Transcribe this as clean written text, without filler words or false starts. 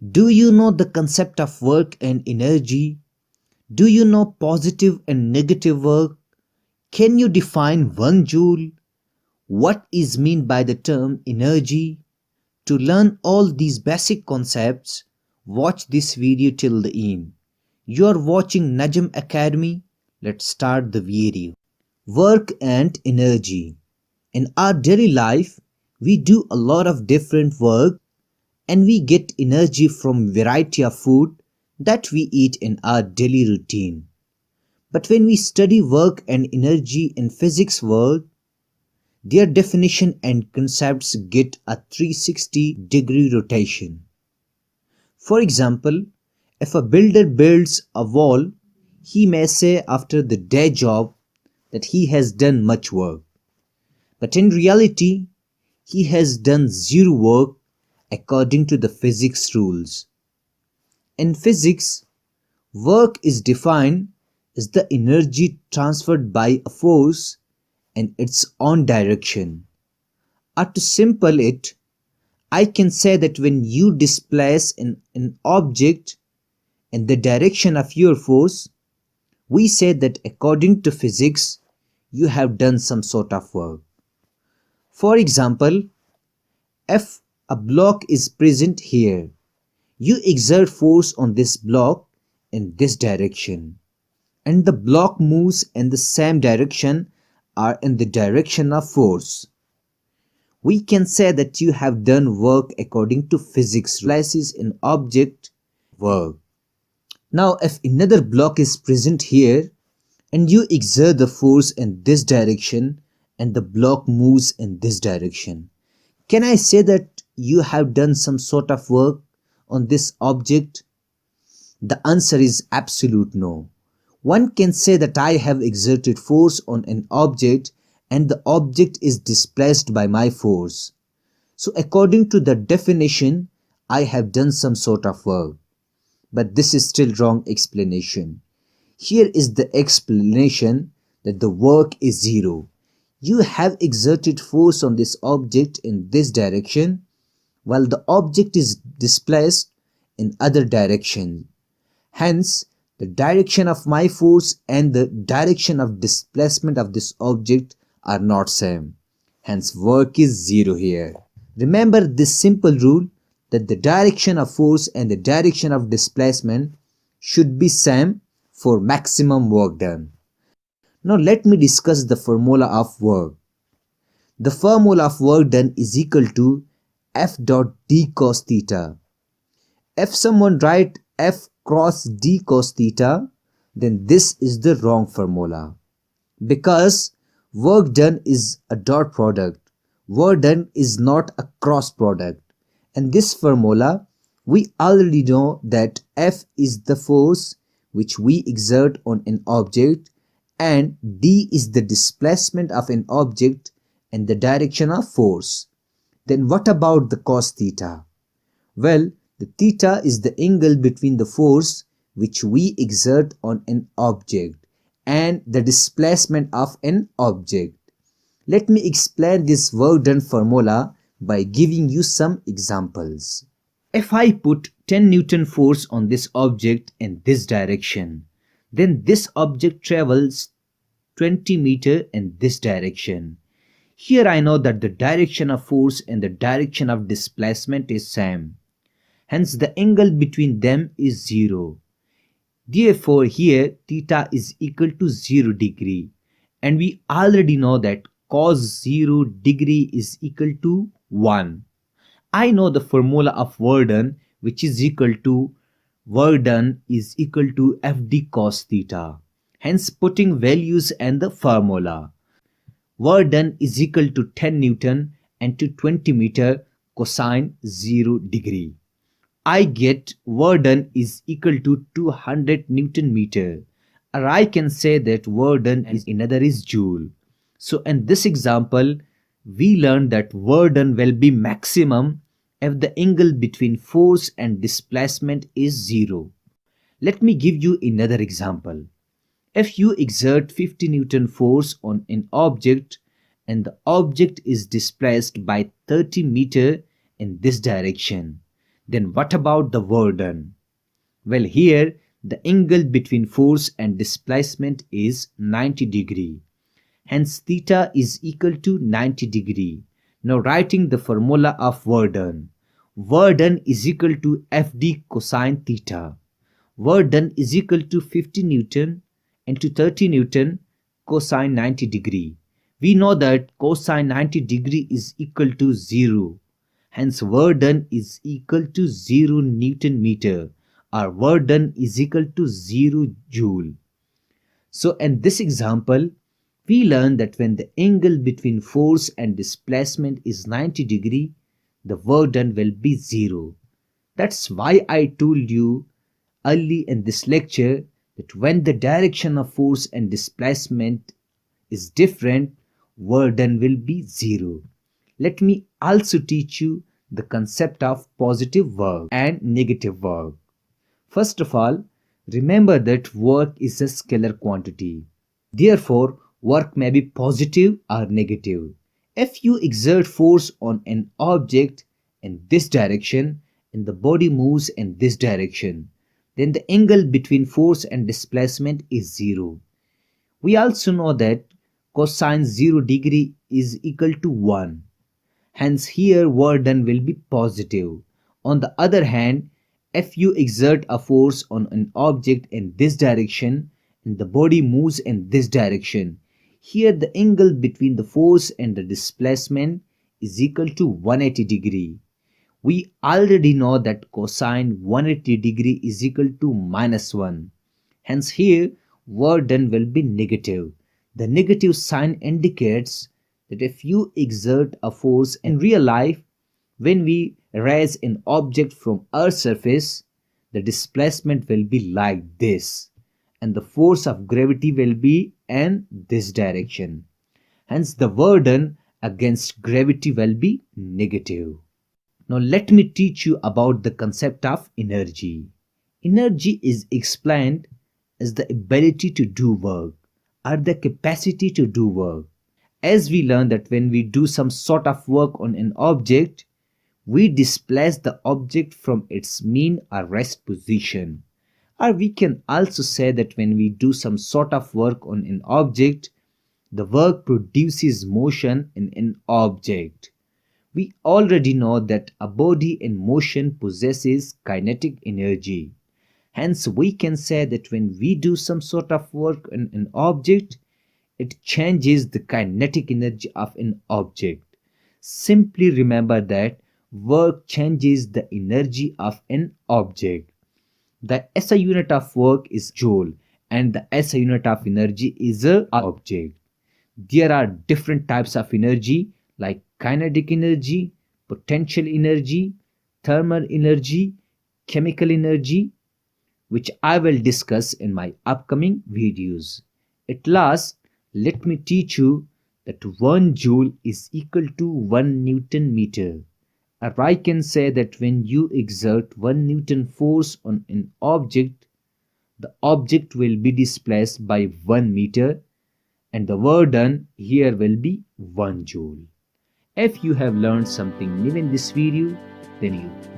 Do you know the concept of work and energy? Do you know positive and negative work? Can you define 1 joule? What is meant by the term energy? To learn all these basic concepts, watch this video till the end. You are watching Najm Academy. Let's start the video. Work and energy. In our daily life, we do a lot of different work and we get energy from variety of food that we eat in our daily routine. But when we study work and energy in physics world, their definition and concepts get a 360-degree rotation. For example, if a builder builds a wall, he may say after the day job that he has done much work. But in reality, he has done zero work according to the physics rules. In physics, work is defined as the energy transferred by a force in its own direction. Or to simple it, I can say that when you displace an object in the direction of your force, we say that according to physics, you have done some sort of work. For example, if a block is present here, you exert force on this block in this direction, and the block moves in the same direction or in the direction of force. We can say that you have done work according to physics. Places in object work. Now if another block is present here and you exert the force in this direction and the block moves in this direction, can I say that you have done some sort of work on this object? The answer is absolute no. One can say that I have exerted force on an object and the object is displaced by my force. So according to the definition, I have done some sort of work. But this is still wrong explanation. Here is the explanation that the work is zero. You have exerted force on this object in this direction while the object is displaced in other direction. Hence, the direction of my force and the direction of displacement of this object are not same. Hence, work is zero here. Remember this simple rule that the direction of force and the direction of displacement should be same for maximum work done. Now let me discuss the formula of work. The formula of work done is equal to F dot d cos theta. If someone write F cross d cos theta, then this is the wrong formula. Because work done is a dot product. Work done is not a cross product. And this formula, we already know that F is the force which we exert on an object and d is the displacement of an object in the direction of force. Then what about the cos theta? Well, the theta is the angle between the force which we exert on an object and the displacement of an object. Let me explain this work done formula by giving you some examples. If I put 10 Newton force on this object in this direction, then this object travels 20 meter in this direction. Here I know that the direction of force and the direction of displacement is same. Hence the angle between them is 0. Therefore here theta is equal to 0 degree. And we already know that cos 0 degree is equal to 1. I know the formula of work done, which is equal to work done is equal to Fd cos theta. Hence putting values and the formula. Work done is equal to 10 Newton and to 20 meter cosine 0 degree. I get work done is equal to 200 Newton meter. Or I can say that work done is another is joule. So in this example, we learned that work done will be maximum if the angle between force and displacement is 0. Let me give you another example. If you exert 50 Newton force on an object and the object is displaced by 30 meter in this direction, Then what about the work done? Well, here the angle between force and displacement is 90 degree. Hence theta is equal to 90 degree. Now writing the formula of work done. Work done is equal to Fd cosine theta. Work done is equal to 50 Newton into 30 Newton cosine 90 degree. We know that cosine 90 degree is equal to 0. Hence work done is equal to 0 Newton meter, or work done is equal to 0 joule. So in this example, we learn that when the angle between force and displacement is 90 degree, the work done will be 0. That's why I told you early in this lecture that when the direction of force and displacement is different, work done will be 0. Let me also teach you the concept of positive work and negative work. First of all, remember that work is a scalar quantity. Therefore, work may be positive or negative. If you exert force on an object in this direction and the body moves in this direction, then the angle between force and displacement is 0. We also know that cosine 0 degree is equal to 1. Hence here work done will be positive. On the other hand, if you exert a force on an object in this direction and the body moves in this direction, here the angle between the force and the displacement is equal to 180 degree. We already know that cosine 180 degree is equal to minus 1. Hence here work done will be negative. The negative sign indicates that if you exert a force in real life, when we raise an object from Earth's surface, the displacement will be like this, and the force of gravity will be in this direction. Hence the work done against gravity will be negative. Now let me teach you about the concept of energy. Energy is explained as the ability to do work or the capacity to do work. As we learn that when we do some sort of work on an object, we displace the object from its mean or rest position. Or we can also say that when we do some sort of work on an object, the work produces motion in an object. We already know that a body in motion possesses kinetic energy. Hence, we can say that when we do some sort of work on an object, it changes the kinetic energy of an object. Simply remember that work changes the energy of an object. The SI unit of work is joule and the SI unit of energy is a object. There are different types of energy like kinetic energy, potential energy, thermal energy, chemical energy, which I will discuss in my upcoming videos. At last, let me teach you that 1 joule is equal to 1 Newton meter. Or I can say that when you exert 1 Newton force on an object, the object will be displaced by 1 meter and the work done here will be 1 joule. If you have learned something new in this video, then you